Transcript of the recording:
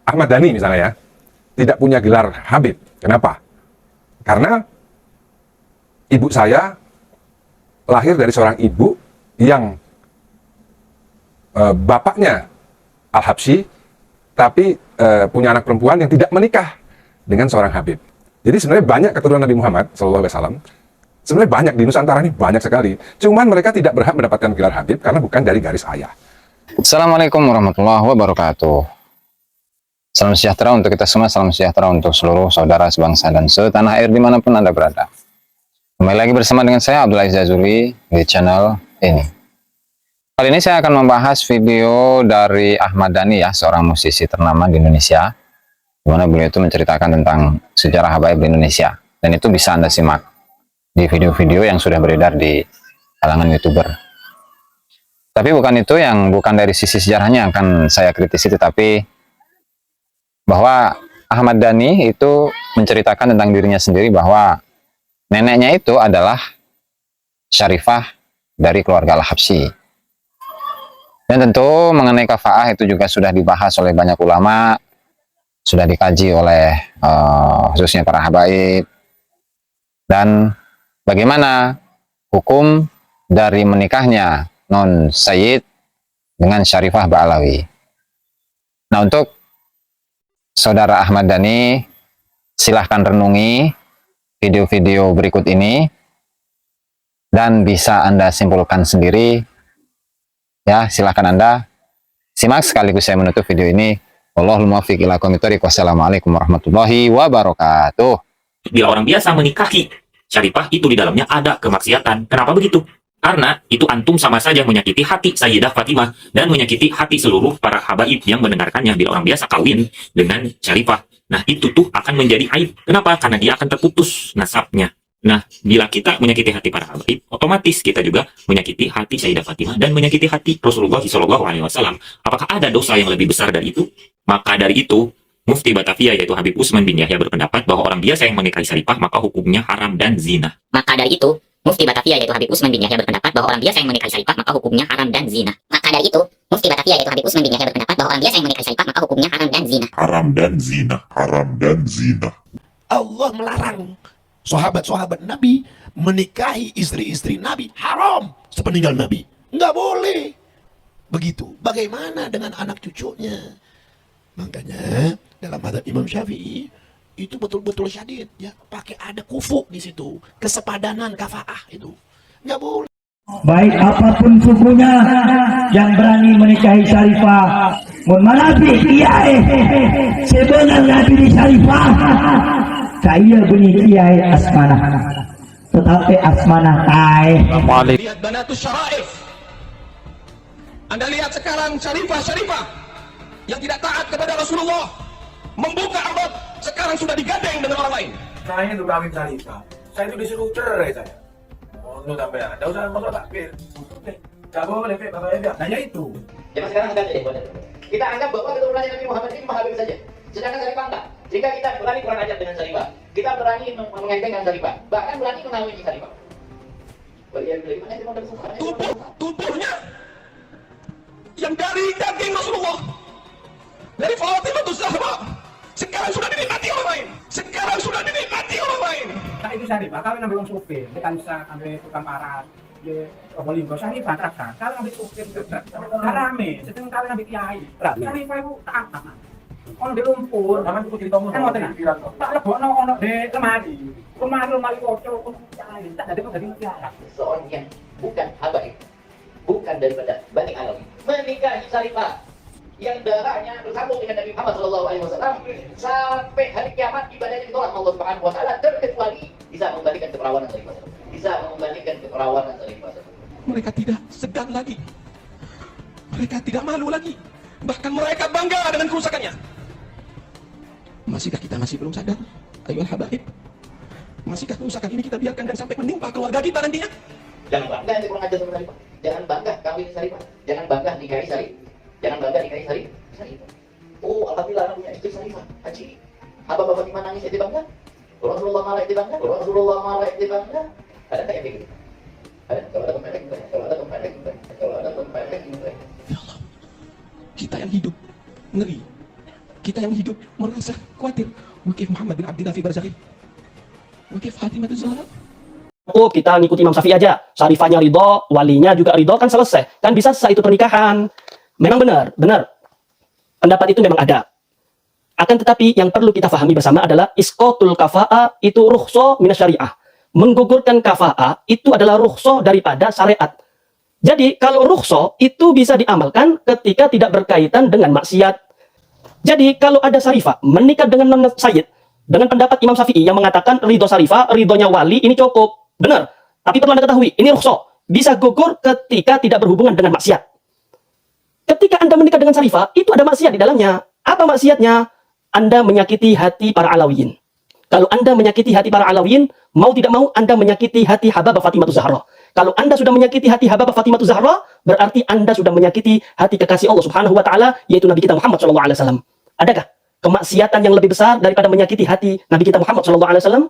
Ahmad Dhani misalnya ya, tidak punya gelar Habib. Kenapa? Karena ibu saya lahir dari seorang ibu yang bapaknya Al-Habsyi, tapi punya anak perempuan yang tidak menikah dengan seorang Habib. Jadi sebenarnya banyak keturunan Nabi Muhammad SAW, sebenarnya banyak di Nusantara ini, banyak sekali. Cuman mereka tidak berhak mendapatkan gelar Habib karena bukan dari garis ayah. Assalamualaikum warahmatullahi wabarakatuh. Salam sejahtera untuk kita semua, salam sejahtera untuk seluruh saudara sebangsa dan setanah air dimanapun Anda berada. Kembali lagi bersama dengan saya Abdul Aziz Azuri di channel ini. Kali ini saya akan membahas video dari Ahmad Dhani ya, seorang musisi ternama di Indonesia, di mana beliau itu menceritakan tentang sejarah habaib di Indonesia, dan itu bisa Anda simak di video-video yang sudah beredar di kalangan YouTuber. Tapi bukan dari sisi sejarahnya yang akan saya kritisi, tetapi bahwa Ahmad Dhani itu menceritakan tentang dirinya sendiri bahwa neneknya itu adalah syarifah dari keluarga Al-Habsyi. Dan tentu mengenai kafaah itu juga sudah dibahas oleh banyak ulama, sudah dikaji oleh khususnya para habaib. Dan bagaimana hukum dari menikahnya non Sayyid dengan Syarifah Ba'alawi. Nah, untuk saudara Ahmad Dhani, silahkan renungi video-video berikut ini dan bisa Anda simpulkan sendiri. Ya, silahkan Anda simak sekaligus saya menutup video ini. Wallahul muwaffiq ila aqwamit thoriq. Wassalamualaikum warahmatullahi wabarakatuh. Bila orang biasa menikahi syarifah, itu di dalamnya ada kemaksiatan. Kenapa begitu? Karena itu antum sama saja menyakiti hati Sayyidah Fatimah dan menyakiti hati seluruh para habaib yang mendengarkannya. Bila orang biasa kawin dengan syarifah, nah itu tuh akan menjadi aib. Kenapa? Karena dia akan terputus nasabnya. Nah, bila kita menyakiti hati para habaib, otomatis kita juga menyakiti hati Sayyidah Fatimah dan menyakiti hati Rasulullah SAW. Apakah ada dosa yang lebih besar dari itu? Maka dari itu, Mufti Batavia yaitu Habib Utsman bin Yahya berpendapat bahwa orang biasa yang menikahi syarifah maka hukumnya haram dan zina. Maka dari itu, Mufti Batavia yaitu Habib Utsman bin Yahya berpendapat bahwa orang biasa yang menikahi syarifah maka hukumnya haram dan zina. Maka dari itu, Mufti Batavia yaitu Habib Utsman bin Yahya berpendapat bahwa orang biasa yang menikahi syarifah maka hukumnya haram dan zina. Haram dan zina, haram dan zina. Allah melarang sahabat-sahabat Nabi menikahi istri-istri Nabi, haram sepeninggal Nabi, nggak boleh begitu. Bagaimana dengan anak cucunya? Makanya dalam mazhab Imam Syafi'i itu betul-betul syadid ya, pakai ada kufu di situ, kesepadanan kafaah itu nggak boleh. Baik apapun sukunya yang berani menikahi syarifah, mun manabi kiai sebenarnya di syarifah kaya bunyi kiai asmanah, tetapi asmanah tai. Lihat Banatus Syara'if. Anda lihat sekarang syarifah yang tidak taat kepada Rasulullah membuka aurat, sekarang sudah digandeng dengan orang lain. Saya itu kawin syarifah, saya itu disuruh cerai saya. Oh, sampai ada usah masuk takbir. Gak boleh, Bapak Eda. Nah, ya itu. Ya, sekarang kita anggap bahwa keturunannya Nabi Muhammad ini Habib saja. Sedangkan syarifah enggak. Jika kita berani kurang ajar dengan syarifah, kita berani mengenteng dengan syarifah, bahkan berani mengawini syarifah. Tubuhnya yang dari daging Rasulullah, dari Fatimah Zahra, sekarang sudah dinikmati orang lain. Sekarang sudah dinikmati orang lain. Nah, itu syarifah, kawin ambil orang supir, tekan bisa ambil tukang parah. Di Probolinggo syarifah terasa. Kalau ambil supir harame, sedang kawin ambil kiai. Syarifah itu tak apa. Ono di lumpur, kan mau tenang. Tak lebokno ono di lemari. Lemari kocok ono kiai. Tak ada kok dari kiai. Seorang yang bukan habaib, bukan daripada Bani Alawi, menikahi syarifah yang darahnya bersambung dengan Nabi Muhammad SAW sampai hari kiamat, ibadahnya ditolak Allah Subhanahu wa taala, terkecuali bisa mengembalikan keperawanan syarifah. Bisa mengembalikan keperawanan syarifah. Mereka tidak segan lagi. Mereka tidak malu lagi. Bahkan mereka bangga dengan kerusakannya. Masihkah kita masih belum sadar? Ayo habaib. Masihkah kerusakan ini kita biarkan dan sampai menimpa keluarga kita nantinya? Jangan bangga nanti kurang ajar sama syarifah. Jangan bangga kawin syarifah. Jangan bangga nikahi syarifah. Jangan bangga nikahi syarifah. Oh, alhamdulillah anak punya istri syarifah. Haji. Apa bapak di mana nangis itu bangga? Rasulullah malah itu bangga. Rasulullah malah itu bangga. Ada tak yang begitu? Ada. Kalau ada pempek juga. Kalau ada pempek juga. Kalau ada pempek juga. Ya Allah. Kita yang hidup ngeri. kita yang hidup merasa khawatir. Wakif Muhammad bin Abdillah fi barzakhi. Wakif Fatimah Zahra. Cukup kita ngikuti Imam Syafi'i aja. Syarifahnya ridho, walinya juga ridho, kan selesai. Kan bisa selesai itu pernikahan. Memang benar. Pendapat itu memang ada. Akan tetapi yang perlu kita pahami bersama adalah isqatul kafa'ah itu rukhsah minasyariah. Menggugurkan kafa'ah itu adalah rukhsah daripada syariat. Jadi kalau rukhsah itu bisa diamalkan ketika tidak berkaitan dengan maksiat. Jadi kalau ada syarifah menikah dengan non sayyid, dengan pendapat Imam Syafi'i yang mengatakan ridho syarifah, ridhonya wali ini cukup. Benar. Tapi perlu Anda ketahui, ini rukhsah. Bisa gugur ketika tidak berhubungan dengan maksiat. Ketika Anda menikah dengan syarifah, itu ada maksiat di dalamnya. Apa maksiatnya? Anda menyakiti hati para Alawiyin. Kalau Anda menyakiti hati para Alawiyin, mau tidak mau Anda menyakiti hati Hababah Fatimah Zahra. Kalau Anda sudah menyakiti hati Hababah Fatimah Zahra, berarti Anda sudah menyakiti hati kekasih Allah Subhanahu wa taala, yaitu Nabi kita Muhammad sallallahu alaihi wasallam. Adakah kemaksiatan yang lebih besar daripada menyakiti hati Nabi kita Muhammad sallallahu alaihi wasallam?